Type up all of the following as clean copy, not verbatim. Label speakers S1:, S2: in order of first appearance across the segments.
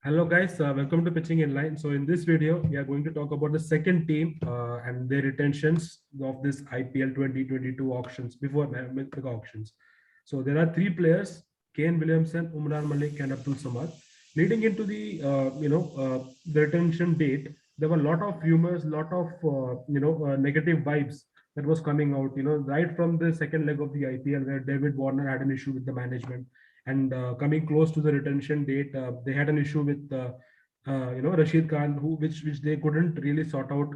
S1: Hello guys, welcome to Pitching Inline. So in this video, we are going to talk about the second team and their retentions of this IPL 2022 auctions before mega auctions. So there are three players: Kane Williamson, Umran Malik, and Abdul Samad. Leading into the retention date, there were a lot of rumors, lot of negative vibes that was coming out. Right from the second leg of the IPL, where David Warner had an issue with the management and coming close to the retention date, they had an issue with Rashid Khan, which they couldn't really sort out.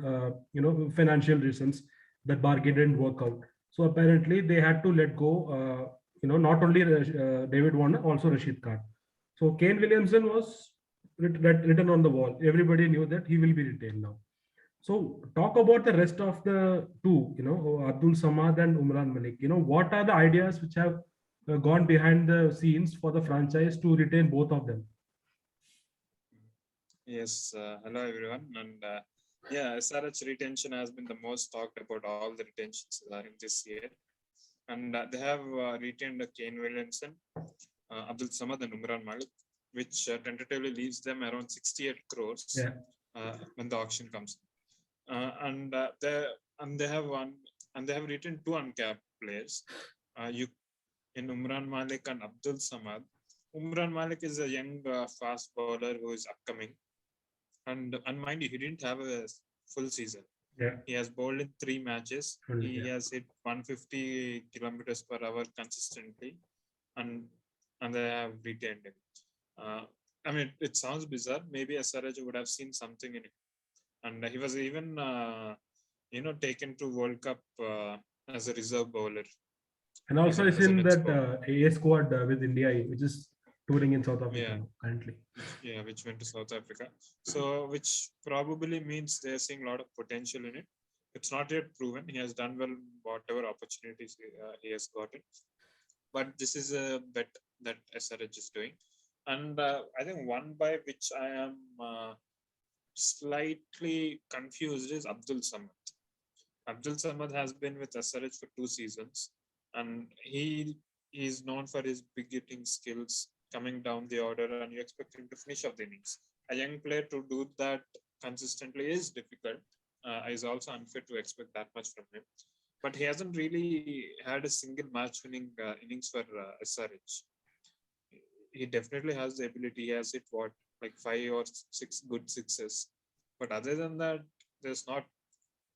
S1: Financial reasons that bargain didn't work out. So apparently they had to let go. Not only David Warner, also Rashid Khan. So Kane Williamson was written on the wall. Everybody knew that he will be retained now. So talk about the rest of the two, Abdul Samad and Umran Malik. What are the ideas which have gone behind the scenes for the franchise to retain both of them?
S2: Yes, hello everyone. And yeah, SRH retention has been the most talked about all the retentions in this year. And they have retained Kane Williamson, Abdul Samad, and Umran Malik, which tentatively leaves them around 68 crores
S1: Yeah.
S2: when the auction comes. They have retained two uncapped players. You in Umran Malik and Abdul Samad. Umran Malik is a young fast bowler who is upcoming. And mind you, he didn't have a full season.
S1: Yeah.
S2: He has bowled in 3 matches. He has hit 150 kilometers per hour consistently, and they have retained him. I mean, it sounds bizarre. Maybe SRH would have seen something in him, and he was even taken to World Cup as a reserve bowler.
S1: And also, it's in that A squad with India, which is touring in South Africa currently.
S2: Yeah, which went to South Africa. So, which probably means they're seeing a lot of potential in it. It's not yet proven. He has done well whatever opportunities he has gotten. But this is a bet that SRH is doing. And I think one by which I am slightly confused is Abdul Samad. Abdul Samad has been with SRH for 2 seasons. And he is known for his big hitting skills coming down the order, and you expect him to finish off the innings. A young player to do that consistently is difficult. Is also unfair to expect that much from him. But he hasn't really had a single match-winning innings for SRH. He definitely has the ability. He has hit 5 or 6 good sixes. But other than that, there's not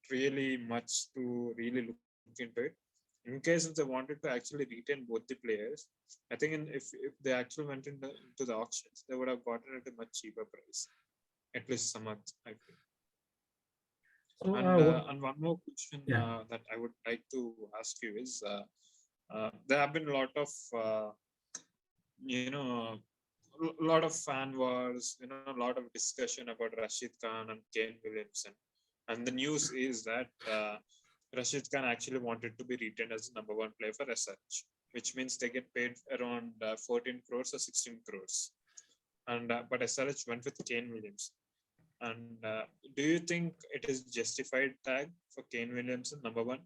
S2: really much to really look into it. In case if they wanted to actually retain both the players, I think if they actually went into the auctions, they would have gotten it at a much cheaper price. At least Samad, I feel. So, and one more question that I would like to ask you is, there have been a lot of, a lot of fan wars, a lot of discussion about Rashid Khan and Kane Williamson. And the news is that Rashid Khan actually wanted to be retained as the number 1 player for SRH, which means they get paid around 14 crores or 16 crores. And but SRH went with Kane Williamson. And do you think it is justified tag for Kane Williamson, number 1?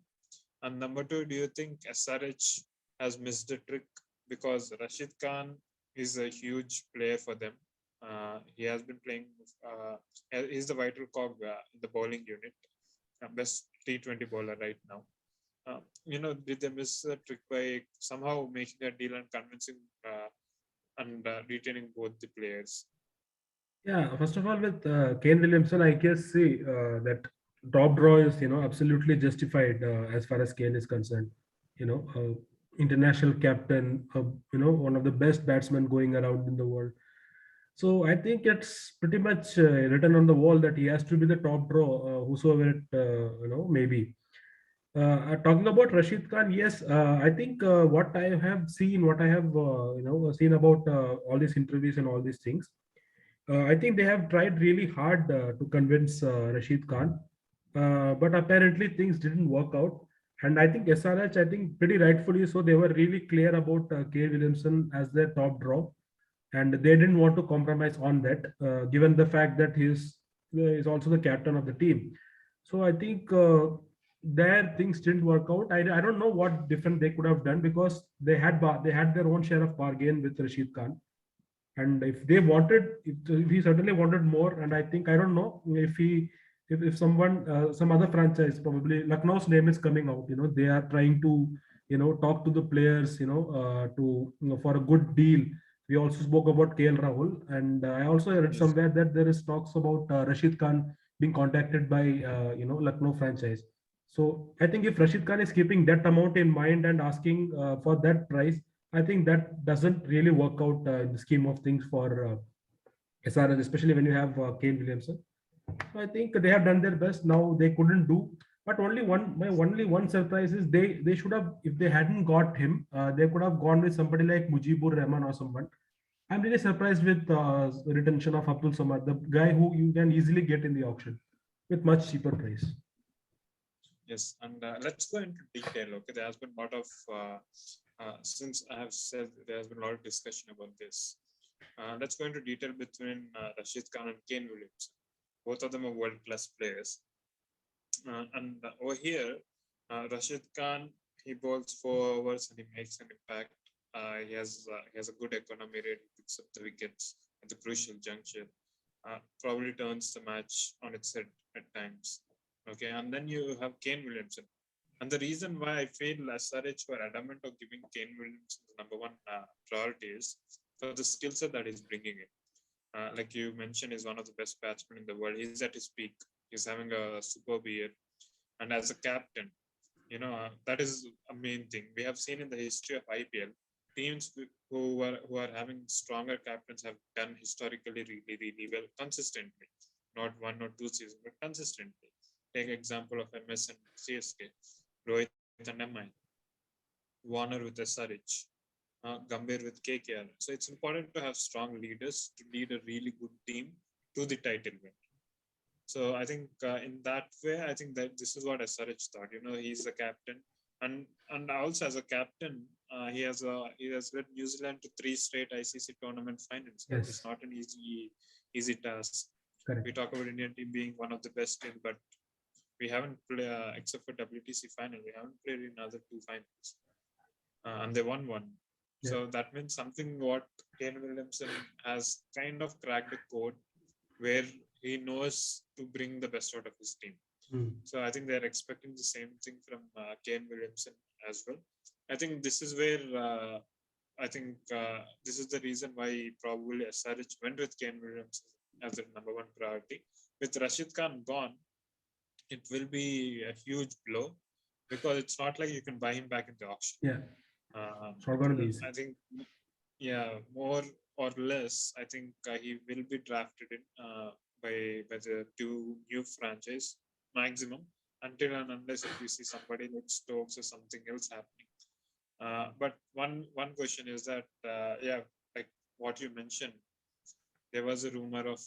S2: And number 2, do you think SRH has missed the trick? Because Rashid Khan is a huge player for them. He has been playing, he's the vital cog in the bowling unit. Best T20 bowler right now. Did they miss a trick by somehow making a deal and convincing and retaining both the players?
S1: Yeah, first of all, with Kane Williamson, I guess that top draw is absolutely justified as far as Kane is concerned. International captain, one of the best batsmen going around in the world. So I think it's pretty much written on the wall that he has to be the top draw, whosoever it may be. Talking about Rashid Khan, yes, I think what I have seen, what I have seen about all these interviews and all these things, I think they have tried really hard to convince Rashid Khan, but apparently things didn't work out. And I think SRH, I think pretty rightfully so, they were really clear about K. Williamson as their top draw, and they didn't want to compromise on that, given the fact that he is also the captain of the team. So I think their things didn't work out. I don't know what different they could have done, because they had their own share of bargain with Rashid Khan. And if they wanted, if he certainly wanted more, and I think, I don't know if he, if someone, some other franchise, probably Lucknow's name is coming out. They are trying to, talk to the players, to, for a good deal. We also spoke about KL Rahul, and I also read
S2: Yes.
S1: somewhere that there is talks about Rashid Khan being contacted by, Lucknow franchise. So I think if Rashid Khan is keeping that amount in mind and asking for that price, I think that doesn't really work out in the scheme of things for SRS, especially when you have Kane Williamson. So I think they have done their best. Now they couldn't do, but only one surprise is they should have, if they hadn't got him, they could have gone with somebody like Mujibur Rahman or someone. I'm really surprised with the retention of Abdul Samad, the guy who you can easily get in the auction with much cheaper price.
S2: Yes, and let's go into detail. Okay, there has been a lot of since I have said there has been a lot of discussion about this. Let's go into detail between Rashid Khan and Kane Williamson. Both of them are world-class players. And over here, Rashid Khan, he bowls 4 overs and he makes an impact. He has a good economy rate. He picks up the wickets at the crucial juncture. Probably turns the match on its head at times. Okay, and then you have Kane Williamson. And the reason why I feel SRH were adamant of giving Kane Williamson the number one priority is for the skill set that he's bringing in. Like you mentioned, he's one of the best batsmen in the world. He's at his peak. He's having a superb year. And as a captain, that is a main thing. We have seen in the history of IPL, teams who are having stronger captains have done historically really, really well consistently. Not 1 or 2 seasons, but consistently. Take example of MS and CSK, Rohit and MI, Warner with SRH, Gambhir with KKR. So it's important to have strong leaders to lead a really good team to the title win. So I think in that way, I think that this is what SRH thought. He's the captain, and also as a captain, he has led New Zealand to 3 straight ICC tournament finals. That is
S1: Yes,
S2: not an easy task.
S1: correct.
S2: We talk about Indian team being one of the best teams, but we haven't played except for WTC final. We haven't played in other 2 finals, and they won one.
S1: Yeah.
S2: So that means something what Kane Williamson has kind of cracked the code where he knows to bring the best out of his team. So I think they're expecting the same thing from Kane Williamson as well. I think this is where this is the reason why probably SRH went with Kane Williamson as the number one priority. With Rashid Khan gone, it will be a huge blow because it's not like you can buy him back in the auction.
S1: Yeah,
S2: Um,
S1: it's not going to be easy.
S2: I think, yeah, more or less, I think he will be drafted in by the 2 new franchise maximum until and unless if you see somebody like Stokes or something else happening. But one question is that like what you mentioned, there was a rumor of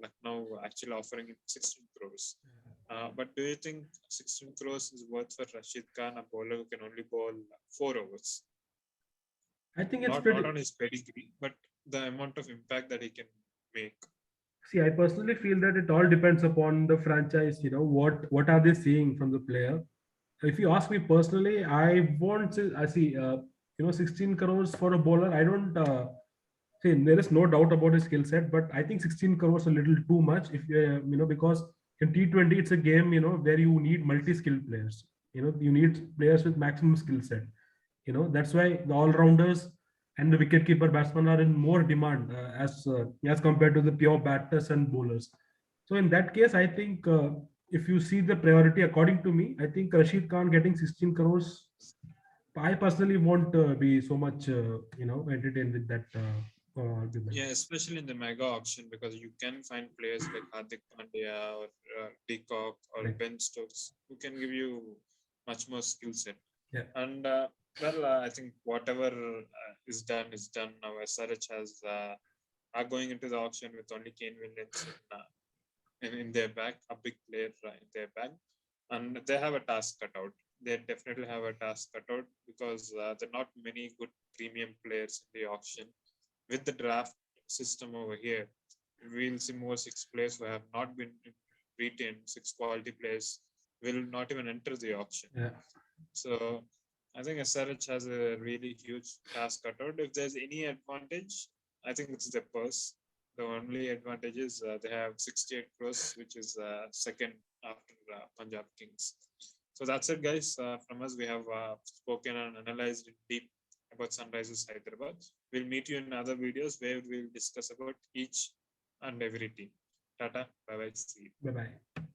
S2: Lucknow actually offering him 16 crores. But do you think 16 crores is worth for Rashid Khan, a bowler who can only bowl 4 overs?
S1: I think it's
S2: Not
S1: pretty.
S2: on his pedigree, but the amount of impact that he can make.
S1: See, I personally feel that it all depends upon the franchise. What are they seeing from the player? If you ask me personally, I won't say. I see. 16 crores for a bowler. I don't. See, there is no doubt about his skill set, but I think 16 crores a little too much. If because in T20 it's a game where you need multi-skilled players. You need players with maximum skill set. That's why the all-rounders and the wicket-keeper batsmen are in more demand as compared to the pure batters and bowlers. So in that case, I think if you see the priority according to me, I think Rashid Khan getting 16 crores, I personally won't be so much entertained with that argument.
S2: Yeah, especially in the mega auction because you can find players like Hardik Pandya or Peacock or
S1: Correct.
S2: Ben Stokes who can give you much more skill set.
S1: Yeah.
S2: And I think whatever is done is done now. SRH are going into the auction with only Kane Williamson in their bag, a big player in their bag, and they have a task cut out. They definitely have a task cut out because there are not many good premium players in the auction. With the draft system over here, we'll see more 6 players who have not been retained. 6 quality players will not even enter the auction.
S1: Yeah.
S2: So I think SRH has a really huge task cut out. If there's any advantage, I think it's their purse. The only advantage is they have 68 crores, which is second after Punjab Kings. So that's it, guys. From us, we have spoken and analyzed in deep about Sunrisers Hyderabad. We'll meet you in other videos where we'll discuss about each and every team. Tata, bye bye, see you.
S1: Bye bye.